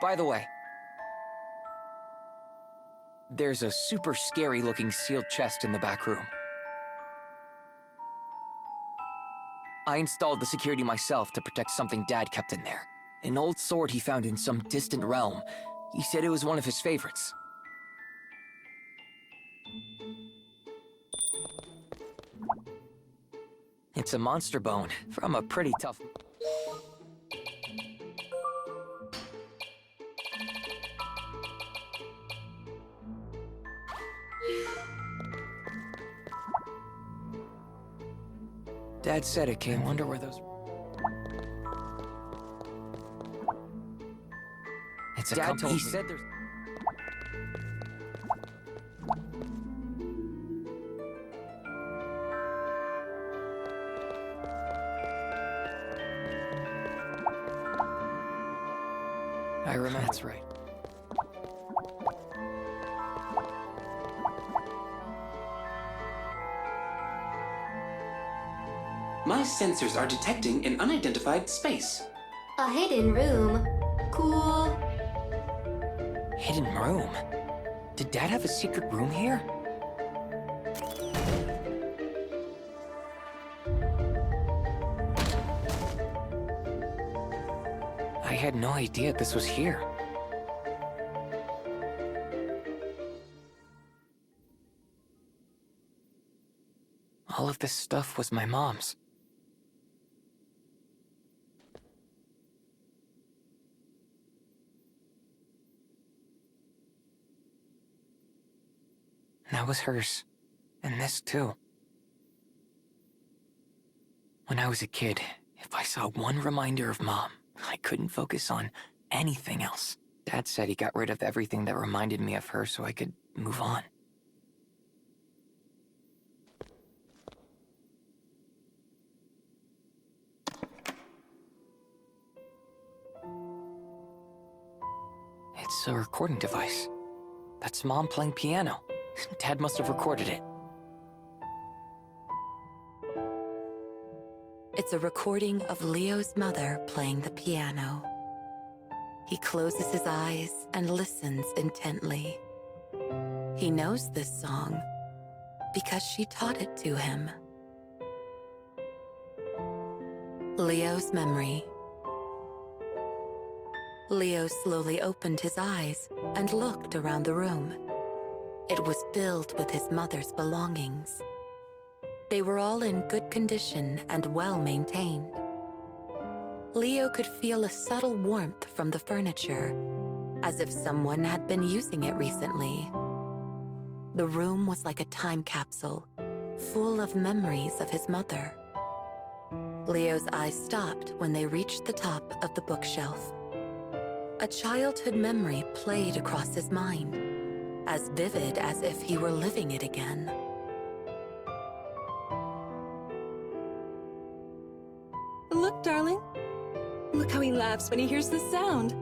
By the way, there's a super scary-looking sealed chest in the back room. I installed the security myself to protect something Dad kept in there. An old sword he found in some distant realm. He said it was one of his favorites. It's a monster bone from a pretty tough... Dad said it came. Wonder where those... It's a company. He said there's... I remember. That's right. My sensors are detecting an unidentified space. A hidden room. Cool. Hidden room? Did Dad have a secret room here? I had no idea this was here. All of this stuff was my mom's. That was hers. And this too. When I was a kid, if I saw one reminder of Mom, I couldn't focus on anything else. Dad said he got rid of everything that reminded me of her so I could move on. It's a recording device. That's Mom playing piano. Dad must have recorded it. It's a recording of Leo's mother playing the piano. He closes his eyes and listens intently. He knows this song because she taught it to him. Leo's memory. Leo slowly opened his eyes and looked around the room. It was filled with his mother's belongings. They were all in good condition and well-maintained. Leo could feel a subtle warmth from the furniture, as if someone had been using it recently. The room was like a time capsule, full of memories of his mother. Leo's eyes stopped when they reached the top of the bookshelf. A childhood memory played across his mind, as vivid as if he were living it again. Look, darling. Look how he laughs when he hears the sound.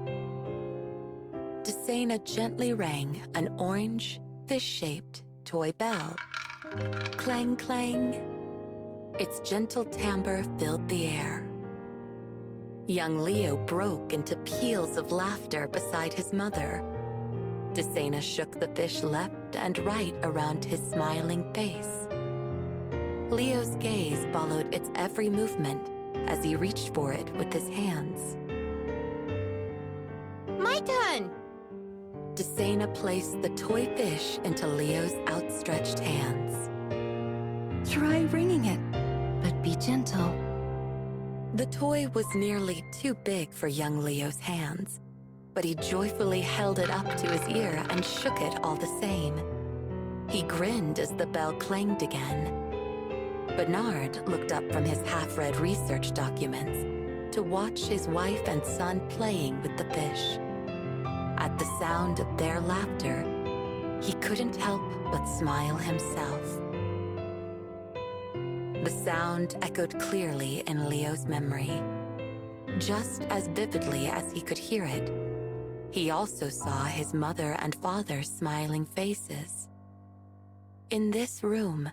Desena gently rang an orange, fish-shaped toy bell. Clang, clang. Its gentle timbre filled the air. Young Leo broke into peals of laughter beside his mother. Desena shook the fish left and right around his smiling face. Leo's gaze followed its every movement as he reached for it with his hands. My turn! Desena placed the toy fish into Leo's outstretched hands. Try ringing it, but be gentle. The toy was nearly too big for young Leo's hands, but he joyfully held it up to his ear and shook it all the same. He grinned as the bell clanged again. Bernard looked up from his half-read research documents to watch his wife and son playing with the fish. At the sound of their laughter, he couldn't help but smile himself. The sound echoed clearly in Leo's memory, just as vividly as he could hear it. He also saw his mother and father's smiling faces. In this room,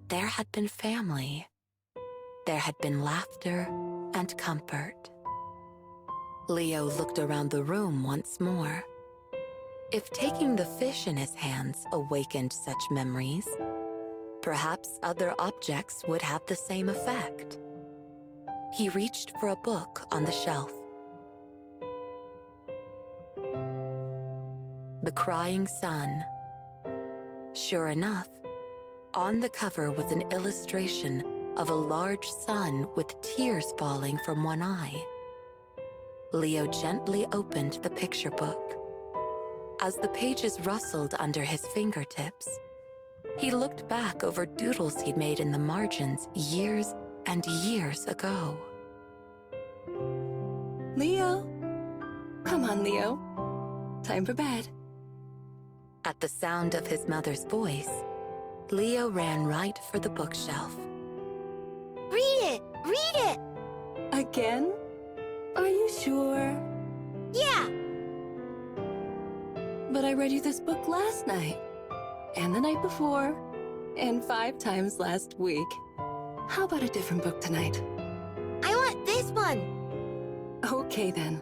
there had been family. There had been laughter and comfort. Leo looked around the room once more. If taking the fish in his hands awakened such memories, perhaps other objects would have the same effect. He reached for a book on the shelf. The Crying Sun. Sure enough, on the cover was an illustration of a large sun with tears falling from one eye. Leo gently opened the picture book. As the pages rustled under his fingertips, he looked back over doodles he'd made in the margins years and years ago. Leo? Come on, Leo. Time for bed. At the sound of his mother's voice, Leo ran right for the bookshelf. Read it! Read it! Again? Are you sure? Yeah! But I read you this book last night, and the night before, and 5 times last week. How about a different book tonight? I want this one! Okay then.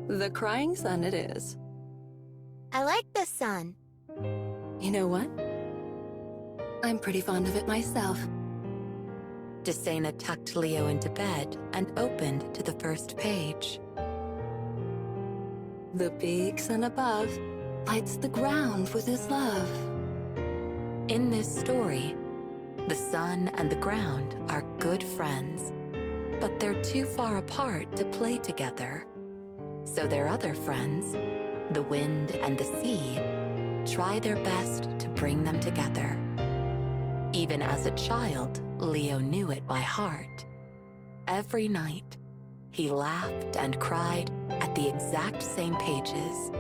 The Crying Sun it is. I like the sun. You know what? I'm pretty fond of it myself. Desena tucked Leo into bed and opened to the first page. The big sun above lights the ground with his love. In this story, the sun and the ground are good friends, but they're too far apart to play together. So their other friends, the wind and the sea, try their best to bring them together. Even as a child, Leo knew it by heart. Every night, he laughed and cried at the exact same pages.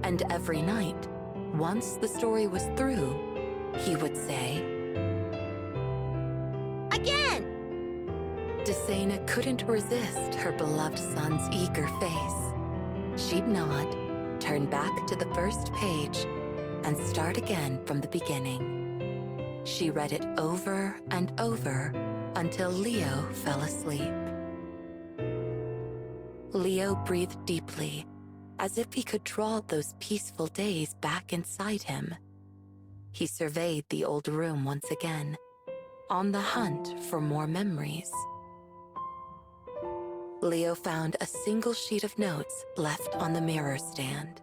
And every night, once the story was through, he would say, Again! Desena couldn't resist her beloved son's eager face. She'd nod, turn back to the first page, and start again from the beginning. She read it over and over until Leo fell asleep. Leo breathed deeply, as if he could draw those peaceful days back inside him. He surveyed the old room once again, on the hunt for more memories. Leo found a single sheet of notes left on the mirror stand.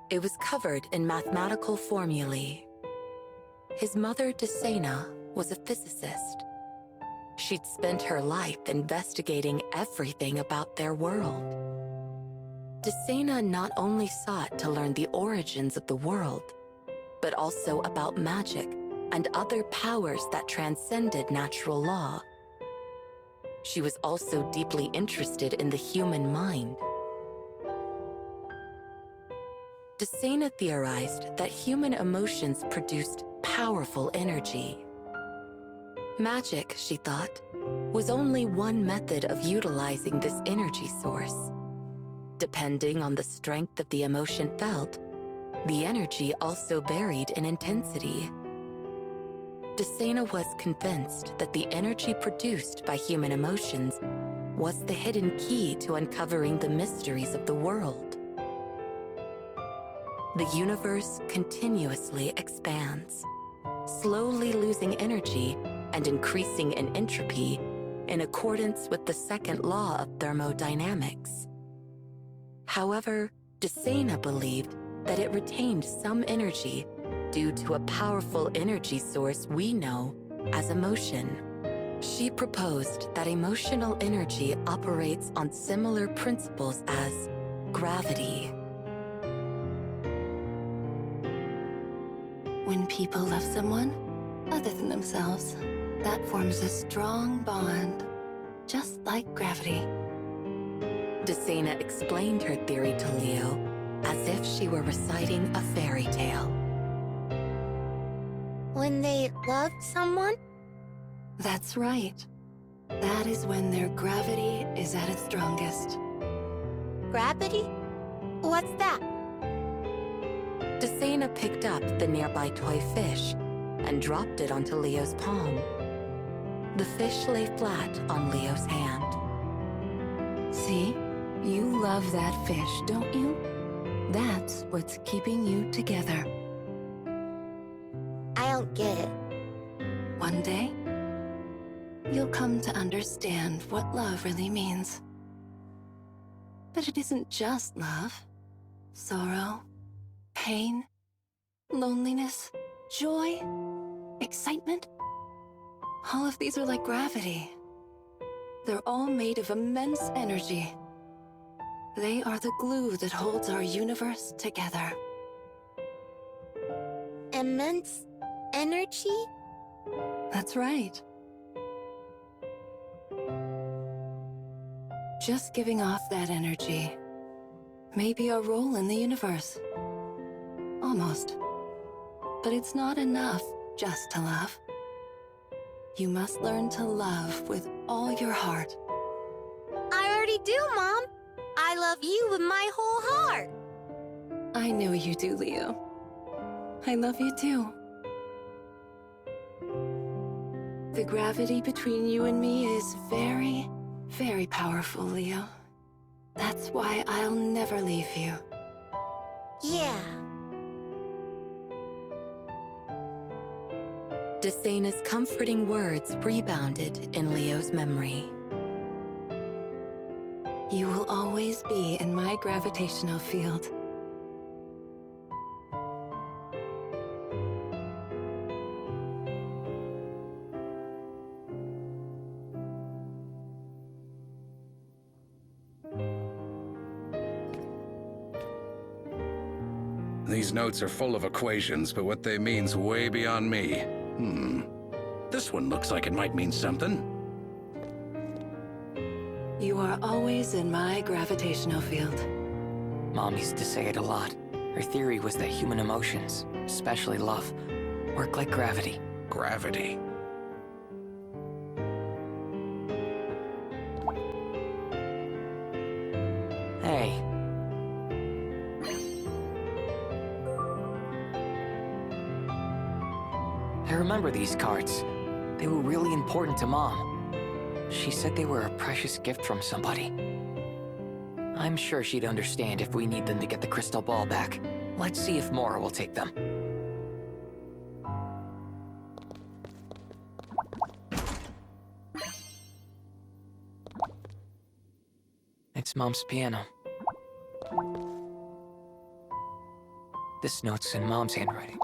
It was covered in mathematical formulae. His mother, Desena, was a physicist. She'd spent her life investigating everything about their world. Desena not only sought to learn the origins of the world, but also about magic and other powers that transcended natural law. She was also deeply interested in the human mind. Desena theorized that human emotions produced powerful energy. Magic, she thought, was only one method of utilizing this energy source. Depending on the strength of the emotion felt, the energy also varied in intensity. Desena was convinced that the energy produced by human emotions was the hidden key to uncovering the mysteries of the world. The universe continuously expands, slowly losing energy and increasing in entropy in accordance with the second law of thermodynamics. However, Desena believed that it retained some energy due to a powerful energy source we know as emotion. She proposed that emotional energy operates on similar principles as gravity. When people love someone other than themselves, that forms a strong bond, just like gravity. Desena explained her theory to Leo as if she were reciting a fairy tale. When they loved someone? That's right. That is when their gravity is at its strongest. Gravity? What's that? Desena picked up the nearby toy fish and dropped it onto Leo's palm. The fish lay flat on Leo's hand. See? You love that fish, don't you? That's what's keeping you together. I don't get it. One day, you'll come to understand what love really means. But it isn't just love. Sorrow, pain, loneliness, joy, excitement. All of these are like gravity. They're all made of immense energy. They are the glue that holds our universe together. Immense energy? That's right. Just giving off that energy may be our role in the universe. Almost. But it's not enough just to love. You must learn to love with all your heart. I already do, Mom. I love you with my whole heart. I know you do, Leo. I love you too. The gravity between you and me is very, very powerful, Leo. That's why I'll never leave you. Yeah. Desena's comforting words rebounded in Leo's memory. You will always be in my gravitational field. These notes are full of equations, but what they mean's way beyond me. This one looks like it might mean something. You are always in my gravitational field. Mom used to say it a lot. Her theory was that human emotions, especially love, work like gravity. Gravity. Hey. I remember these cards. They were really important to Mom. She said they were a precious gift from somebody. I'm sure she'd understand if we need them to get the crystal ball back. Let's see if Mora will take them. It's Mom's piano. This note's in Mom's handwriting.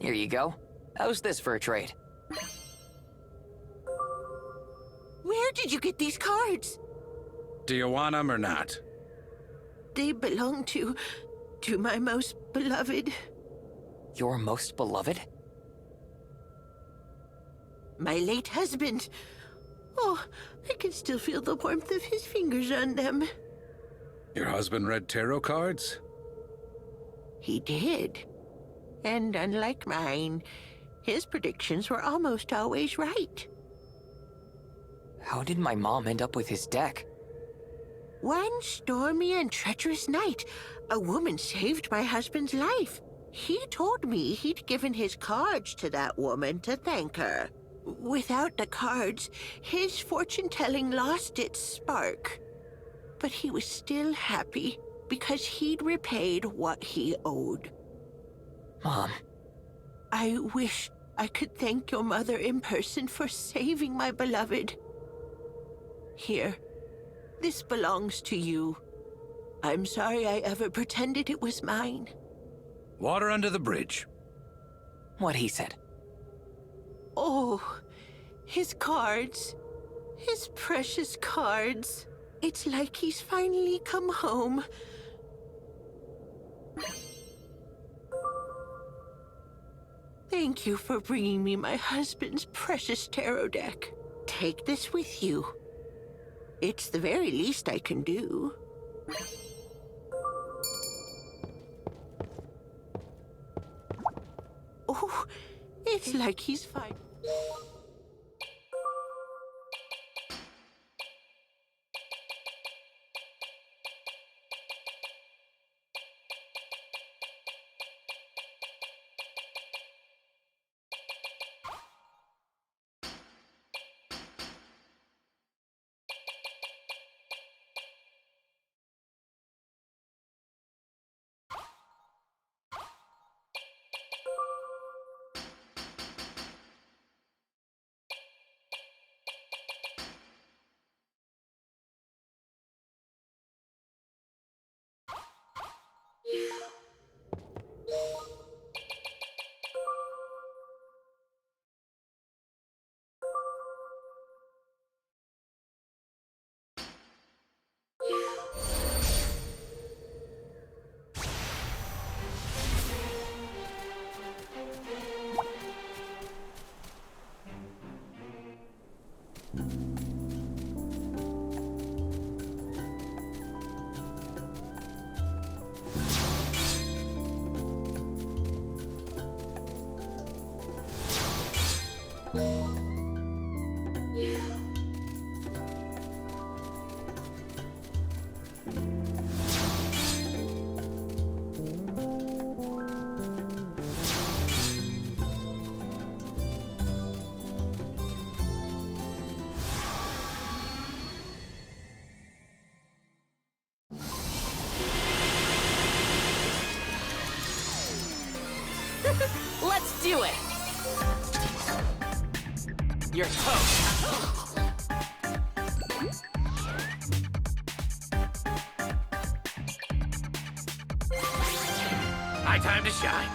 Here you go. How's this for a trade? Where did you get these cards? Do you want them or not? They belong to my most beloved. Your most beloved? My late husband. Oh, I can still feel the warmth of his fingers on them. Your husband read tarot cards? He did. And unlike mine, his predictions were almost always right. How did my mom end up with his deck? One stormy and treacherous night, a woman saved my husband's life. He told me he'd given his cards to that woman to thank her. Without the cards, his fortune-telling lost its spark. But he was still happy because he'd repaid what he owed. Mom. I wish I could thank your mother in person for saving my beloved. Here, this belongs to you. I'm sorry I ever pretended it was mine. Water under the bridge. What he said. Oh, his cards. His precious cards. It's like he's finally come home. Thank you for bringing me my husband's precious tarot deck. Take this with you. It's the very least I can do. Oh, it's like he's fine. Let's do it! You're toast! My time to shine.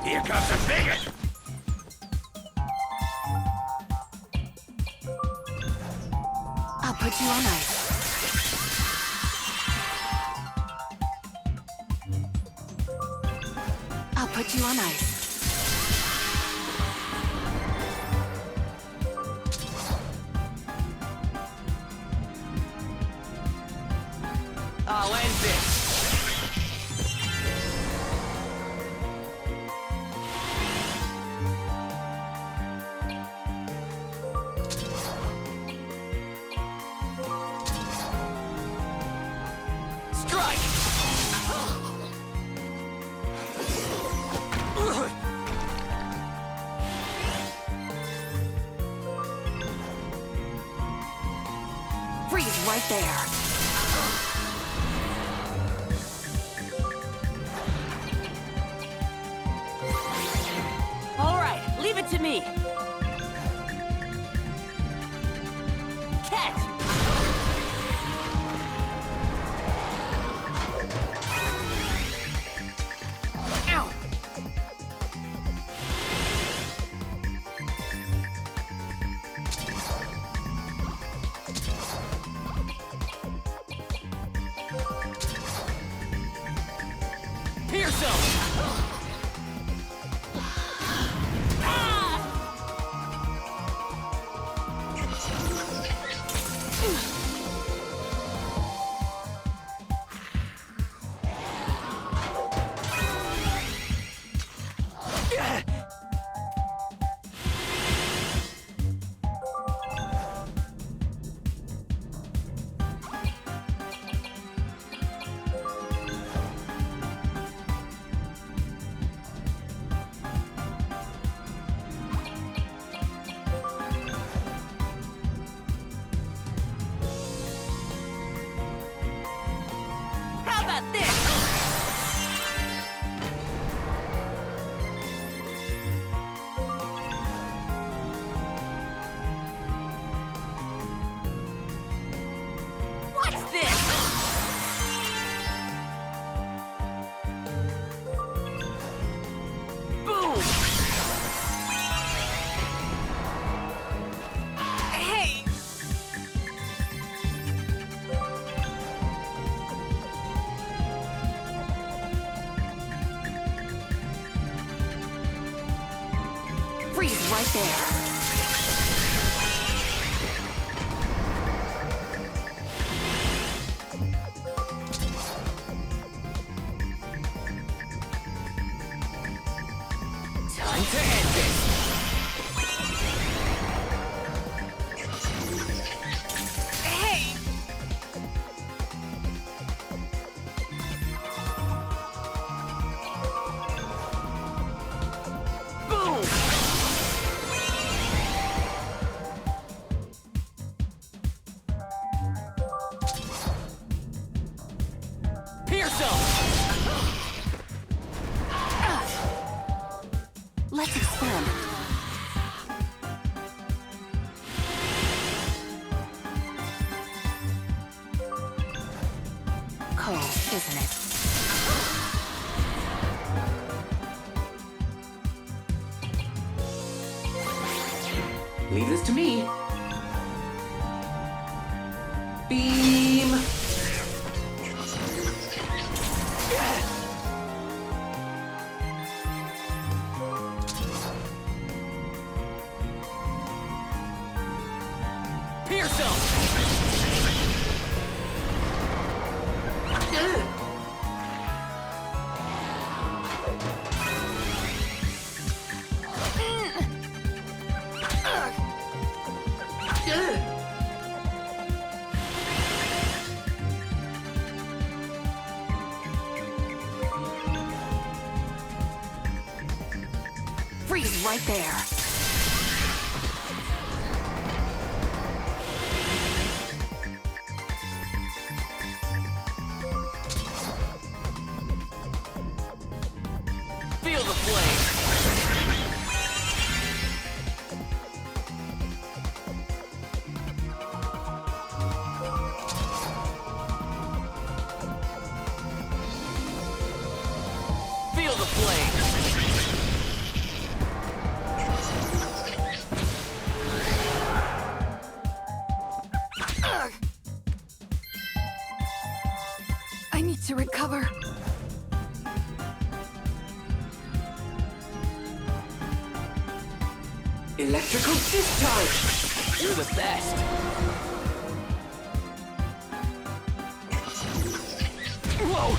Here comes a bigot! I'll put you on ice. I'll put you on ice. I'll end this! Strike! Freeze right there. All right, leave it to me. Catch! Pierce him! How about this? What's this? Boom! Hey! Freeze right there. Time to end this! Hey! Boom! Pierce him! Let's experiment. Cold, isn't it? Leave this to me. Beam! Pierce him! Freeze right there. Feel the flame! Feel the flame! I need to recover. Electrical discharge! You're the best! Whoa!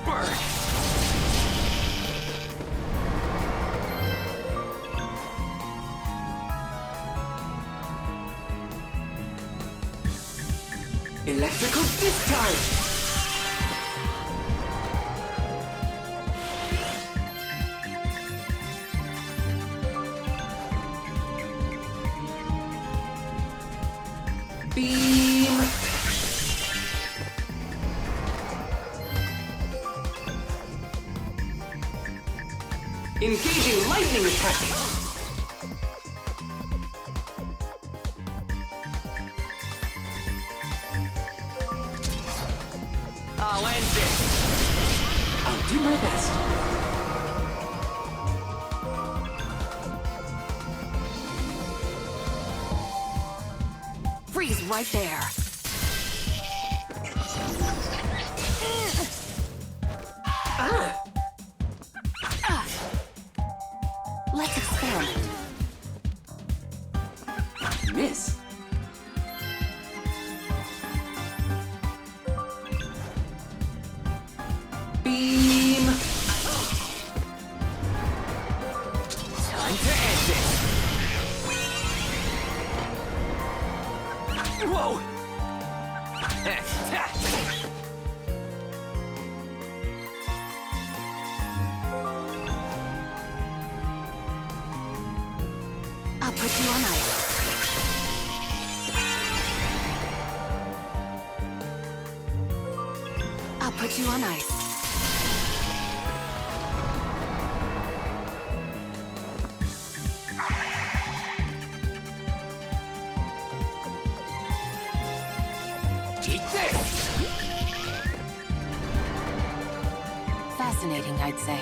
Burn! Electrical discharge! Beam! Engaging lightning attack! I'll end this! I'll do my best. Freeze right there. Let's experiment. Miss. Beam. Time to end this! Whoa! I'll put you on ice. I'll put you on ice. Eat this! Fascinating, I'd say.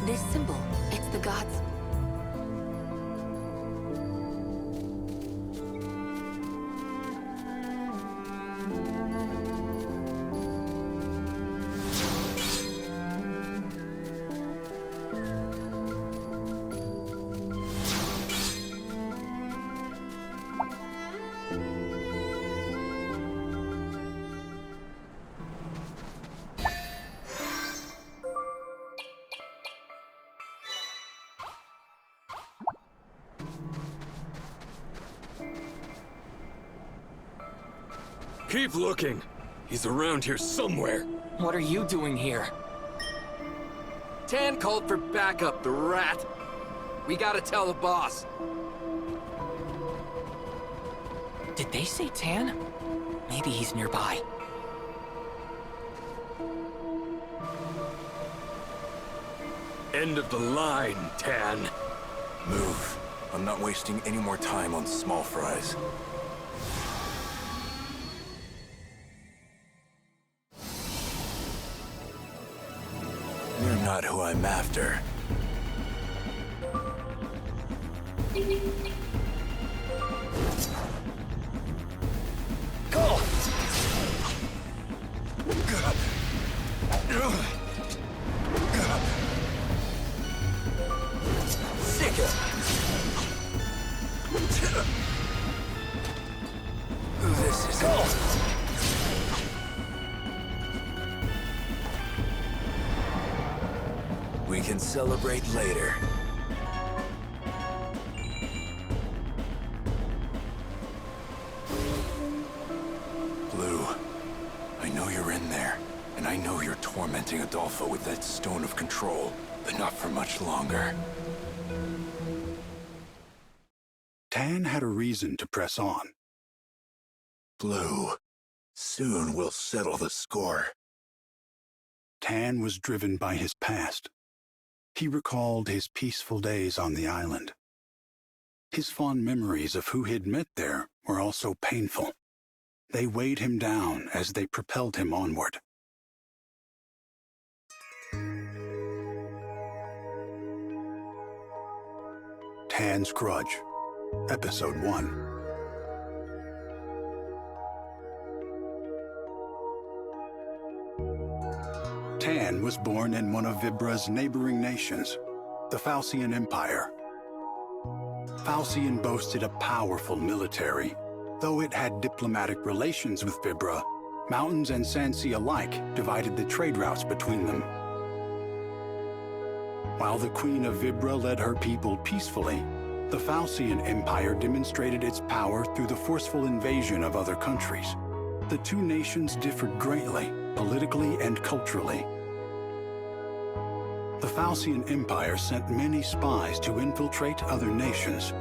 This symbol, it's the gods. Keep looking. He's around here somewhere. What are you doing here? Tan called for backup, the rat. We gotta tell the boss. Did they say Tan? Maybe he's nearby. End of the line, Tan. Move. I'm not wasting any more time on small fries. You're not who I'm after. Go! Sick. This is Go! We can celebrate later. Blue, I know you're in there, and I know you're tormenting Adolfo with that stone of control, but not for much longer. Tan had a reason to press on. Blue, soon we'll settle the score. Tan was driven by his past. He recalled his peaceful days on the island. His fond memories of who he'd met there were also painful. They weighed him down as they propelled him onward. Tan's Grudge, Episode 1. Tan was born in one of Vibra's neighboring nations, the Falsian Empire. Falcian boasted a powerful military. Though it had diplomatic relations with Vibra, mountains and Sansi alike divided the trade routes between them. While the Queen of Vibra led her people peacefully, the Falcian Empire demonstrated its power through the forceful invasion of other countries. The two nations differed greatly, politically and culturally. The Falcian Empire sent many spies to infiltrate other nations.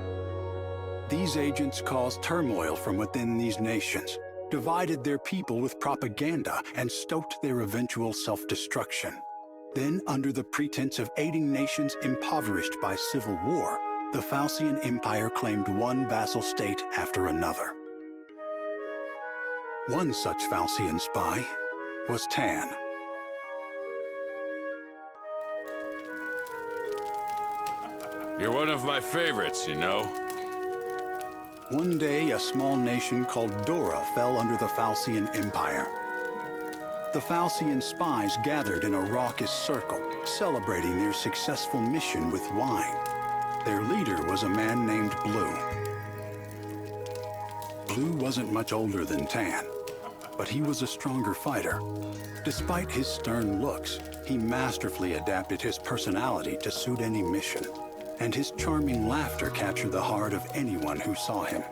These agents caused turmoil from within these nations, divided their people with propaganda, and stoked their eventual self-destruction. Then, under the pretense of aiding nations impoverished by civil war, the Falcian Empire claimed one vassal state after another. One such Falcian spy was Tan. You're one of my favorites, you know. One day, a small nation called Dora fell under the Falcian Empire. The Falcian spies gathered in a raucous circle, celebrating their successful mission with wine. Their leader was a man named Blue. Blue wasn't much older than Tan, but he was a stronger fighter. Despite his stern looks, he masterfully adapted his personality to suit any mission, and his charming laughter captured the heart of anyone who saw him.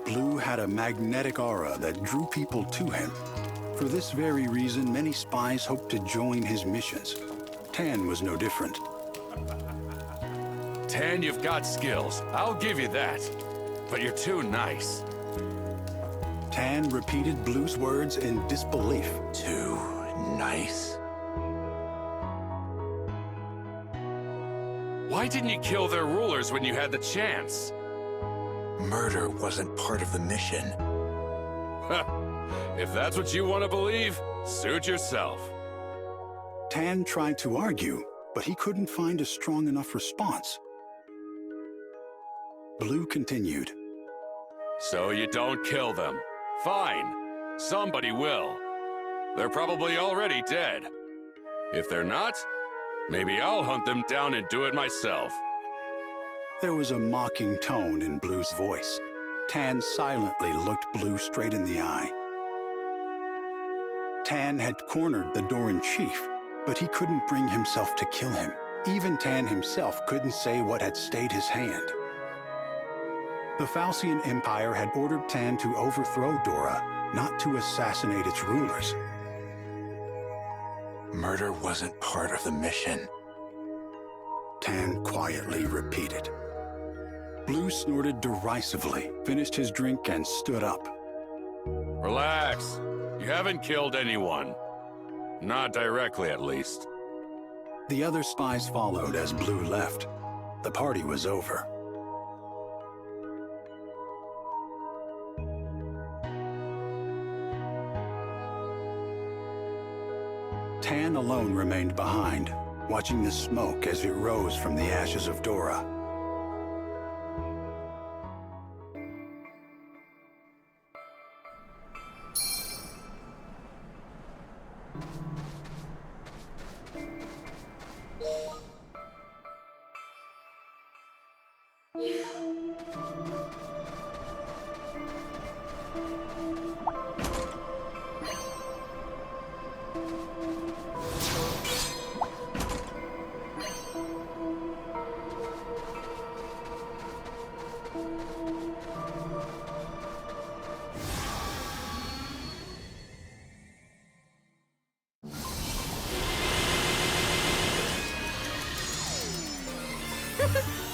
Blue had a magnetic aura that drew people to him. For this very reason, many spies hoped to join his missions. Tan was no different. Tan, you've got skills. I'll give you that. But you're too nice. Tan repeated Blue's words in disbelief. Too nice? Why didn't you kill their rulers when you had the chance? Murder wasn't part of the mission. If that's what you want to believe, suit yourself. Tan tried to argue, but he couldn't find a strong enough response. Blue continued. So you don't kill them. Fine. Somebody will. They're probably already dead. If they're not, maybe I'll hunt them down and do it myself. There was a mocking tone in Blue's voice. Tan silently looked Blue straight in the eye. Tan had cornered the Doran chief, but he couldn't bring himself to kill him. Even Tan himself couldn't say what had stayed his hand. The Falcian Empire had ordered Tan to overthrow Dora, not to assassinate its rulers. Murder wasn't part of the mission. Tan quietly repeated. Blue snorted derisively, finished his drink, and stood up. Relax. You haven't killed anyone. Not directly, at least. The other spies followed as Blue left. The party was over. Tan alone remained behind, watching the smoke as it rose from the ashes of Dora.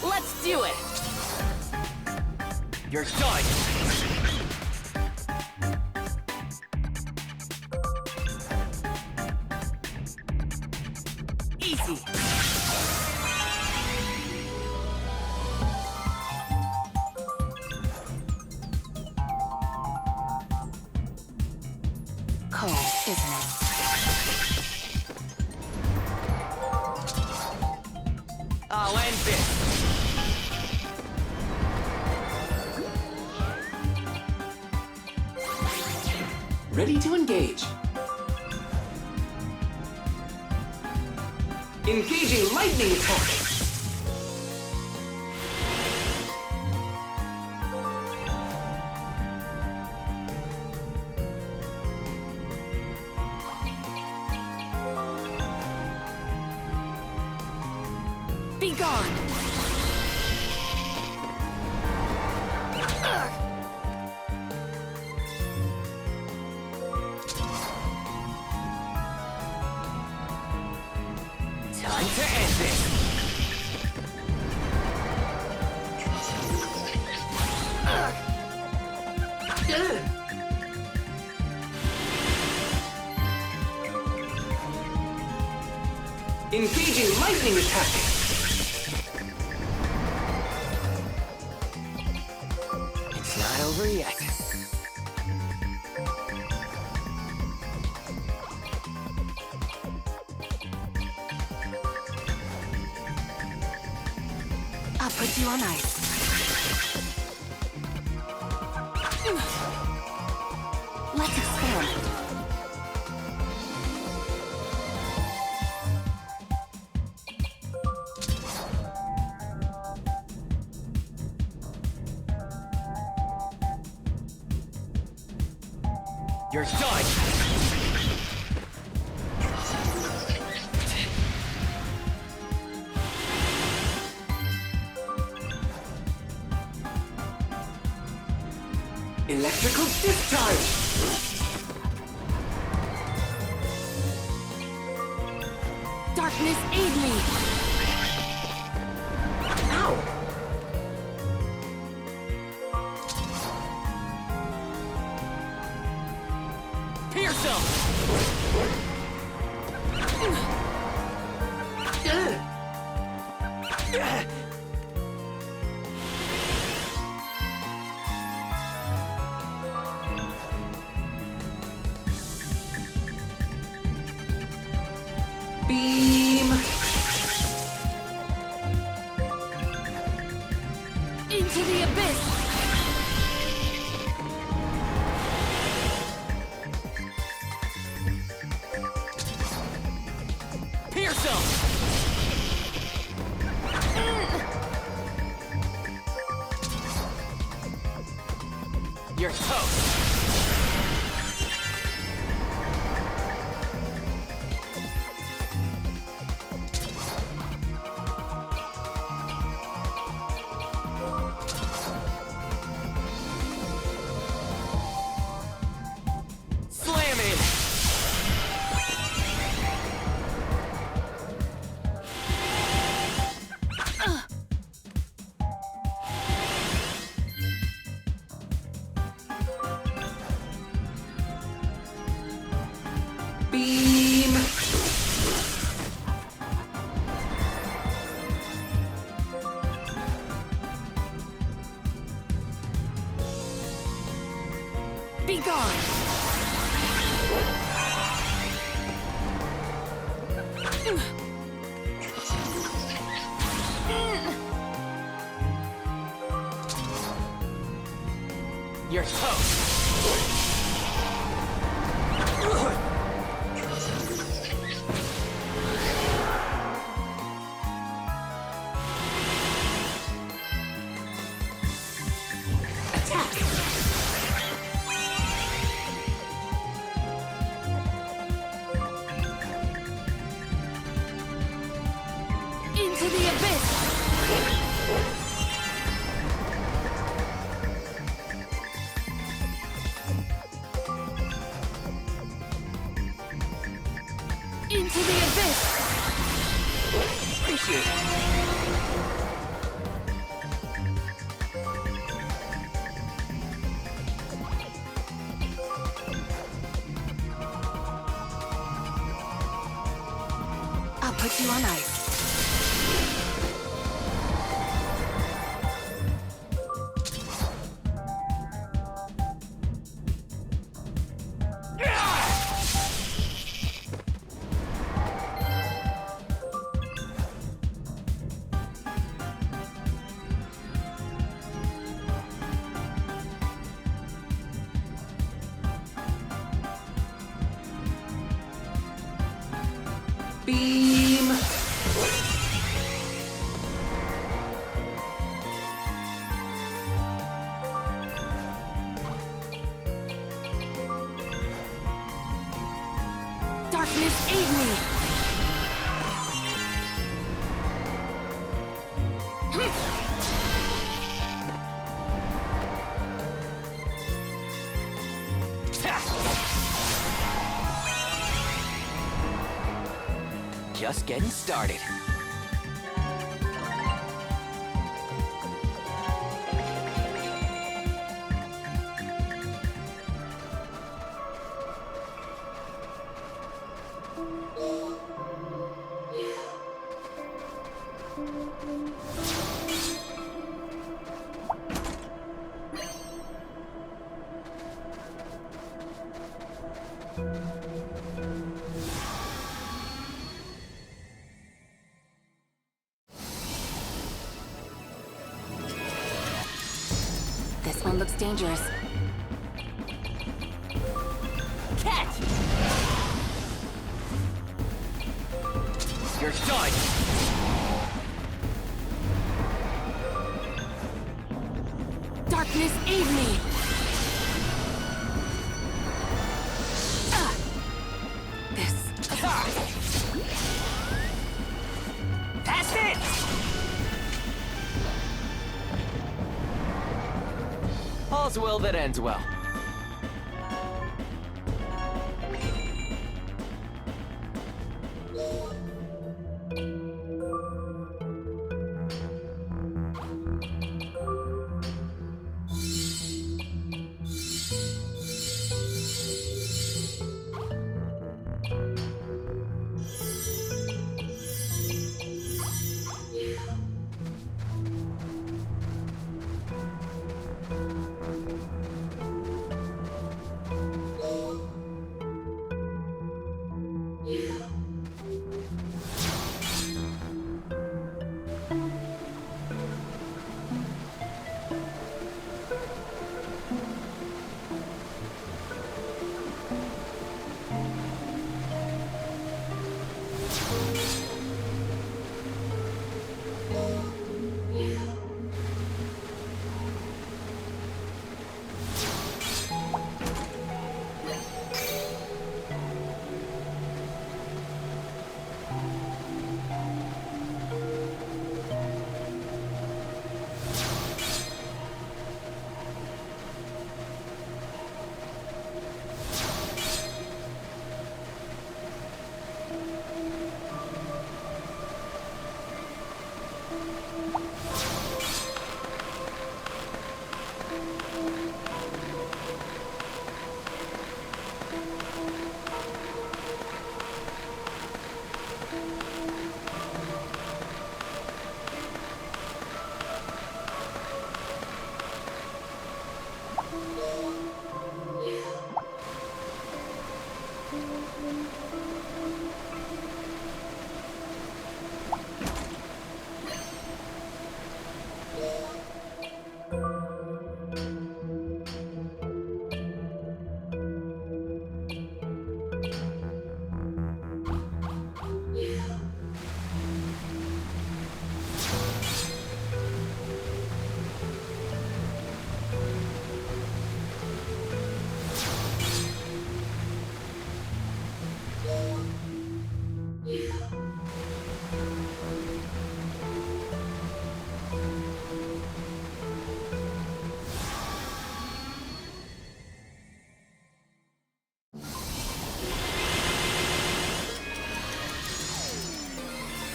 Let's do it! You're done! Easy! Cold, isn't it? I'll end this! Ready to engage. Engaging lightning attack. Be gone! Time to end this! Engaging lightning attack! It's not over yet. I'll put you on ice. Let's experiment. You're done! Electrical discharge! Darkness, aid me! Ow! Pierce him! Beam! Into the abyss! Pierce him! You're toast! Slam it! Beam! Be gone! You're toast! Into the abyss! Into the abyss! Appreciate it! I'll put you on ice. Beam! Darkness, aid me! just getting started. This one looks dangerous. Catch! You're done! Darkness, aid me! That's it! All's well that ends well.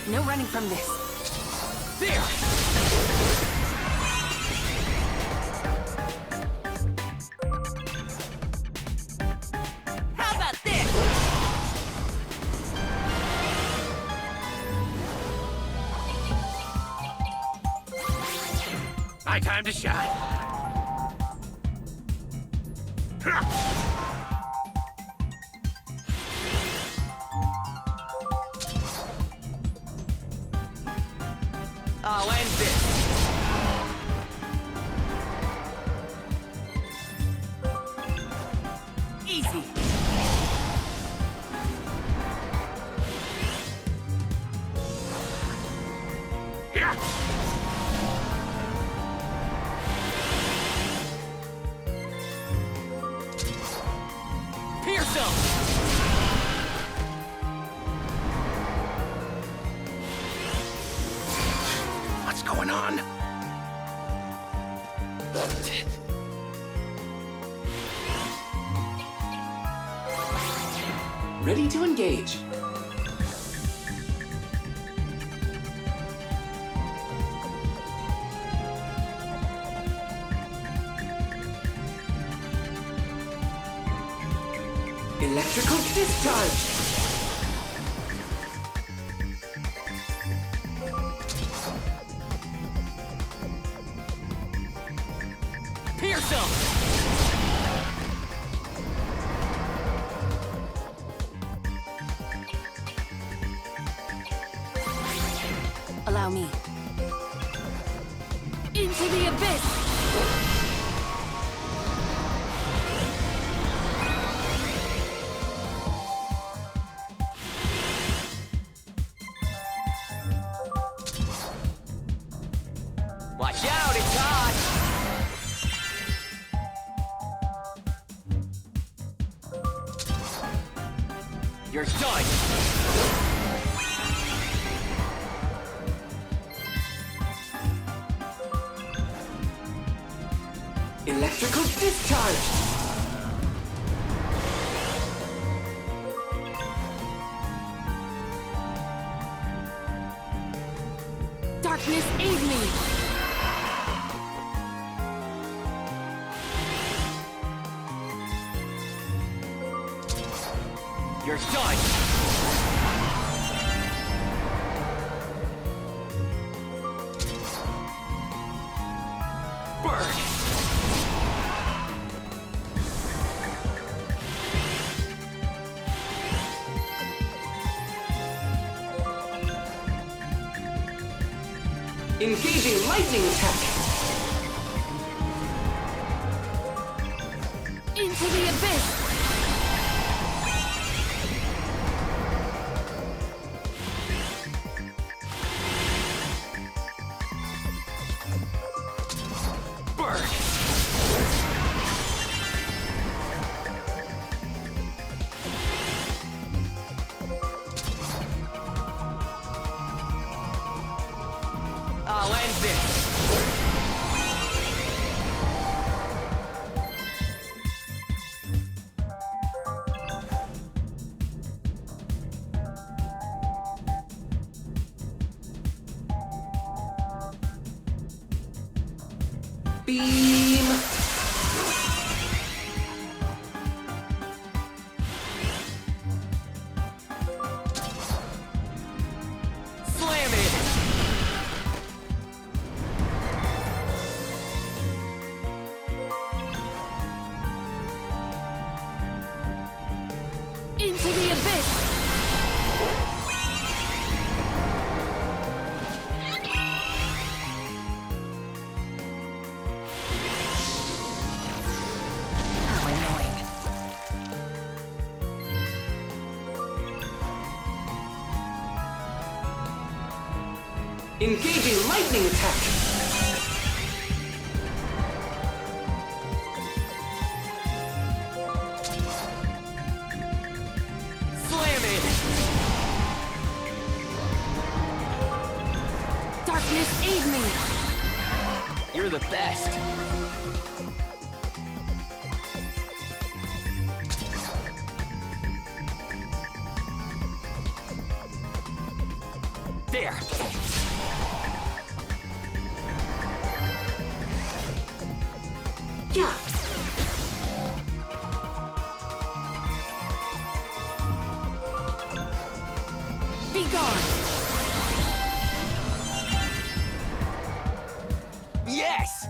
No running from this. There! How about this? My time to shine. I'll end this. Easy. Here. Pierce him! What's going on? Ready to engage. Electrical discharge! Pierce him! Allow me. Into the abyss! Watch out, it's hot! You're done! Electrical discharge! Darkness, aid me! You're done! Burn! Engaging lightning attack! Into the abyss! Burn! I'll end this! Beam! Slam it! Into the abyss! How annoying. Engaging lightning attack! Slam it! Darkness, aid me! You're the best. There! Yeah! Be gone! Yes!